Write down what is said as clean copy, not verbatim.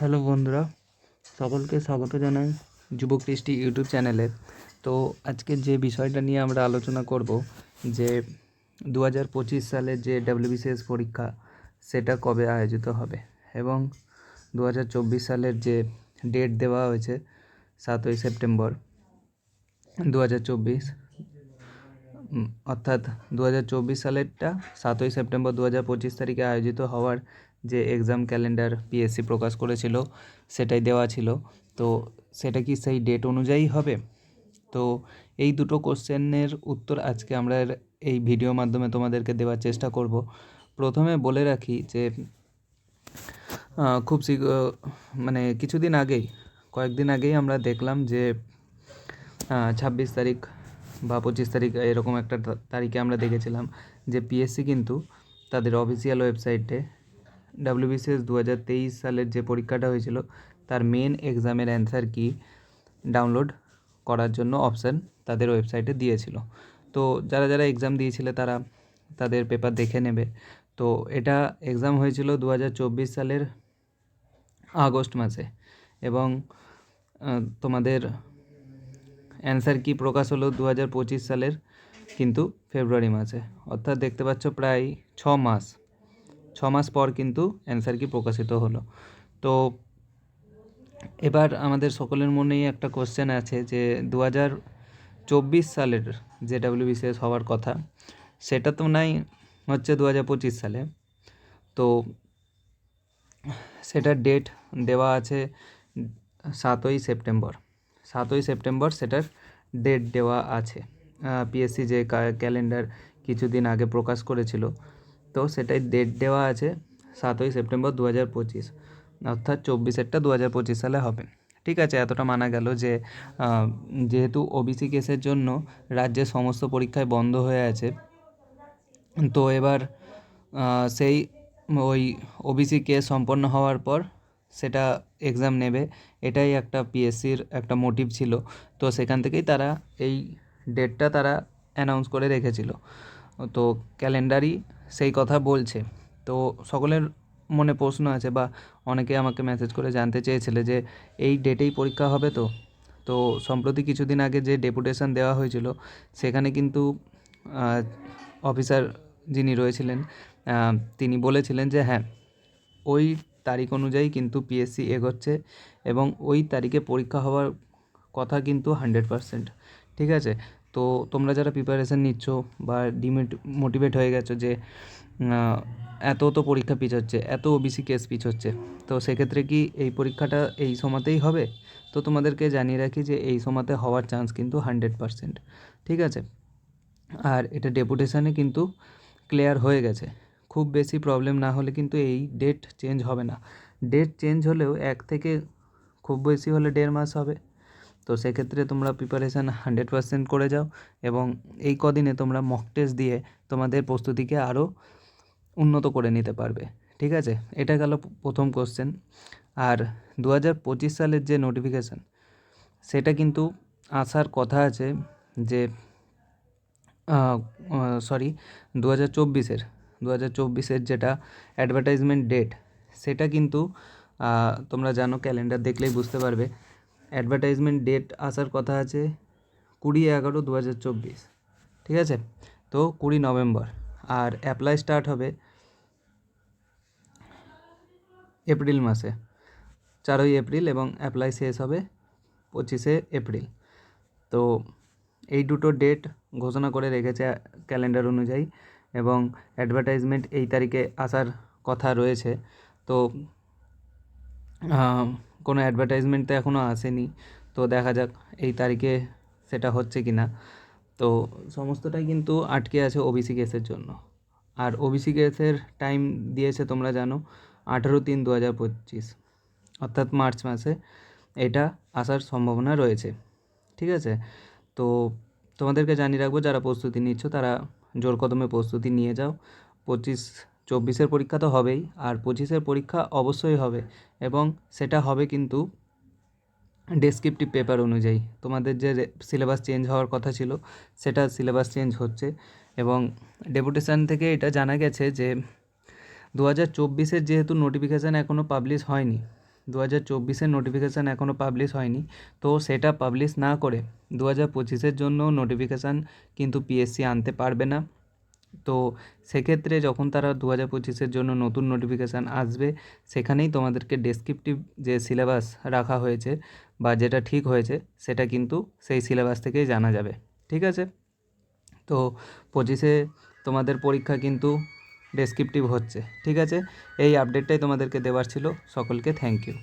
Hello বন্ধুরা, সকলকে স্বাগত জানাই যুবক টেস্টি ইউটিউব চ্যানেলে। তো আজকে যে বিষয়টা নিয়ে আমরা আলোচনা করব যে 2025 সালের যে ডাব্লিউবিসিএস পরীক্ষা সেটা কবে আয়োজিত হবে এবং 2024 সালের যে ডেট দেওয়া হয়েছে 7ই সেপ্টেম্বর 2024, অর্থাৎ 2024 সালেরটা 7ই সেপ্টেম্বর 2025 তারিখে আয়োজিত হওয়ার যে এক্সাম ক্যালেন্ডার পিএসসি প্রকাশ করেছিল সেটাই দেওয়া ছিল। তো সেটা কি সেই ডেট অনুযায়ী হবে? তো এই দুটো কোশ্চেনের উত্তর আজকে আমরা এই ভিডিওর মাধ্যমে তোমাদেরকে দেওয়ার চেষ্টা করব। প্রথমে বলে রাখি যে খুব মানে কিছুদিন আগেই, কয়েকদিন আগেই আমরা দেখলাম যে 26 তারিখ বা 25 তারিখ এরকম একটা তারিখে আমরা দেখেছিলাম যে পিএসসি কিন্তু তাদের অফিসিয়াল ওয়েবসাইটে ডাব্লিউবিসিএস 2023 সালের যে পরীক্ষাটা হয়েছিল তার মেন এক্সামের অ্যান্সার কি ডাউনলোড করার জন্য অপশান তাদের ওয়েবসাইটে দিয়েছিল। তো যারা যারা এক্সাম দিয়েছিলে তারা তাদের পেপার দেখে নেবে। তো এটা এক্সাম হয়েছিল 2024 সালের আগস্ট মাসে এবং তোমাদের অ্যান্সার কি প্রকাশ হলো 2025 সালের কিন্তু ফেব্রুয়ারি মাসে, অর্থাৎ দেখতে পাচ্ছ প্রায় 6 মাস পর কিন্তু অ্যান্সার কি প্রকাশিত হলো। তো এবার আমাদের সকলের মনেই একটা কোশ্চেন আছে যে 2024 সালের যে ডাব্লিউবিসিএস হওয়ার কথা সেটা তো নাই হচ্ছে 2025 সালে। তো সেটার ডেট দেওয়া আছে 7ই সেপ্টেম্বর সেটার ডেট দেওয়া আছে। পিএসসি যে ক্যালেন্ডার কিছুদিন আগে প্রকাশ করেছিল তো সেটাই ডেট দেওয়া আছে 7ই সেপ্টেম্বর 2025, অর্থাৎ 24-এরটা 2025 সালে হবে। ঠিক আছে, এতটা মানা গেল যে যেহেতু ওবিসি কেসের জন্য রাজ্যের সমস্ত পরীক্ষায় বন্ধ হয়ে আছে, তো এবার সেই ওই ওবিসি কেস সম্পন্ন হওয়ার পর সেটা এক্সাম নেবে, এটাই একটা পিএসসির একটা মোটিভ ছিল। তো সেখান থেকেই তারা এই ডেটটা তারা অ্যানাউন্স করে রেখেছিল। তো ক্যালেন্ডারই সেই কথা বলছে। তো সকলের মনে প্রশ্ন আছে বা অনেকে আমাকে মেসেজ করে জানতে চেয়েছিলে যে এই ডেটেই পরীক্ষা হবে। তো তো সম্প্রতি কিছুদিন আগে যে ডেপুটেশন দেওয়া হয়েছিল সেখানে কিন্তু অফিসার যিনি রয়েছিলেন তিনি বলেছিলেন যে হ্যাঁ, ওই তারিখ অনুযায়ী কিন্তু পিএসসি এগোচ্ছে এবং ওই তারিখে পরীক্ষা হওয়ার কথা কিন্তু 100%। ঠিক আছে, তো তোমরা যারা প্রিপারেশান নিচ্ছ বা মোটিভেট হয়ে গেছো যে এত তো পরীক্ষা পিছোচ্ছে, এত ওবিসি কেস পিছোচ্ছে, তো সেক্ষেত্রে কি এই পরীক্ষাটা এই সময়তেই হবে? তো তোমাদেরকে জানিয়ে রাখি যে এই সময়তে হওয়ার চান্স কিন্তু 100%। ঠিক আছে, আর এটা ডেপুটেশানে কিন্তু ক্লিয়ার হয়ে গেছে। খুব বেশি প্রবলেম না হলে কিন্তু এই ডেট চেঞ্জ হবে না। ডেট চেঞ্জ হলেও 1 থেকে খুব বেশি হলে 1.5 মাস হবে। তো সেক্ষেত্রে তোমরা প্রিপারেশান 100% করে যাও এবং এই কদিনে তোমরা মক টেস্ট দিয়ে তোমাদের প্রস্তুতিকে আরও উন্নত করে নিতে পারবে। ঠিক আছে, এটা গেল প্রথম কোশ্চেন। আর 2025 সালের যে নোটিফিকেশান সেটা কিন্তু আসার কথা আছে যে 2024-এর যেটা অ্যাডভার্টাইজমেন্ট ডেট সেটা কিন্তু তোমরা জানো, ক্যালেন্ডার দেখলেই বুঝতে পারবে। অ্যাডভার্টাইজমেন্ট ডেট আসার কথা আছে 20/11/2024। ঠিক আছে, তো 20 নভেম্বর। আর অ্যাপ্লাই স্টার্ট হবে এপ্রিল মাসে, 4ই এপ্রিল, এবং অ্যাপ্লাই শেষ হবে 25শে এপ্রিল। তো এই দুটো ডেট ঘোষণা করে রেখেছে ক্যালেন্ডার অনুযায়ী এবং অ্যাডভার্টাইজমেন্ট এই তারিখে আসার কথা রয়েছে। তো কোনো অ্যাডভার্টাইজমেন্ট তো এখনও আসেনি, তো দেখা যাক এই তারিখে সেটা হচ্ছে কি না। তো সমস্তটাই কিন্তু আটকে আছে ওবিসি কেসের জন্য। আর ওবিসি কেসের টাইম দিয়েছে তোমরা জানো 18/3/2025, অর্থাৎ মার্চ মাসে এটা আসার সম্ভাবনা রয়েছে। ঠিক আছে, তো তোমাদেরকে জানিয়ে রাখবো যারা প্রস্তুতি নিচ্ছ তারা জোর কদমে প্রস্তুতি নিয়ে যাও। 24-24-এর পরীক্ষা তো হবেই, আর 25-এর পরীক্ষা অবশ্যই হবে এবং সেটা হবে কিন্তু ডেসক্রিপটিভ পেপার অনুযায়ী। তোমাদের যে সিলেবাস চেঞ্জ হওয়ার কথা ছিল সেটা সিলেবাস চেঞ্জ হচ্ছে এবং ডেপুটেশন থেকে এটা জানা গেছে যে 2024-এর যেহেতু নোটিফিকেশান এখনও পাবলিশ হয়নি, 2024-এর নোটিফিকেশান এখনও পাবলিশ হয়নি, তো সেটা পাবলিশ না করে 2025-এর জন্য নোটিফিকেশান কিন্তু পিএসসি আনতে পারবে না। তো সেক্ষেত্রে যখন তারা 2025-এর জন্য নতুন নোটিফিকেশান আসবে, সেখানেই তোমাদেরকে ডেসক্রিপটিভ যে সিলেবাস রাখা হয়েছে বা যেটা ঠিক হয়েছে সেটা কিন্তু সেই সিলেবাস থেকেই জানা যাবে। ঠিক আছে, তো 25-এ তোমাদের পরীক্ষা কিন্তু ডেসক্রিপটিভ হচ্ছে। ঠিক আছে, এই আপডেটটাই তোমাদেরকে দেওয়ার ছিল। সকলকে থ্যাংক ইউ।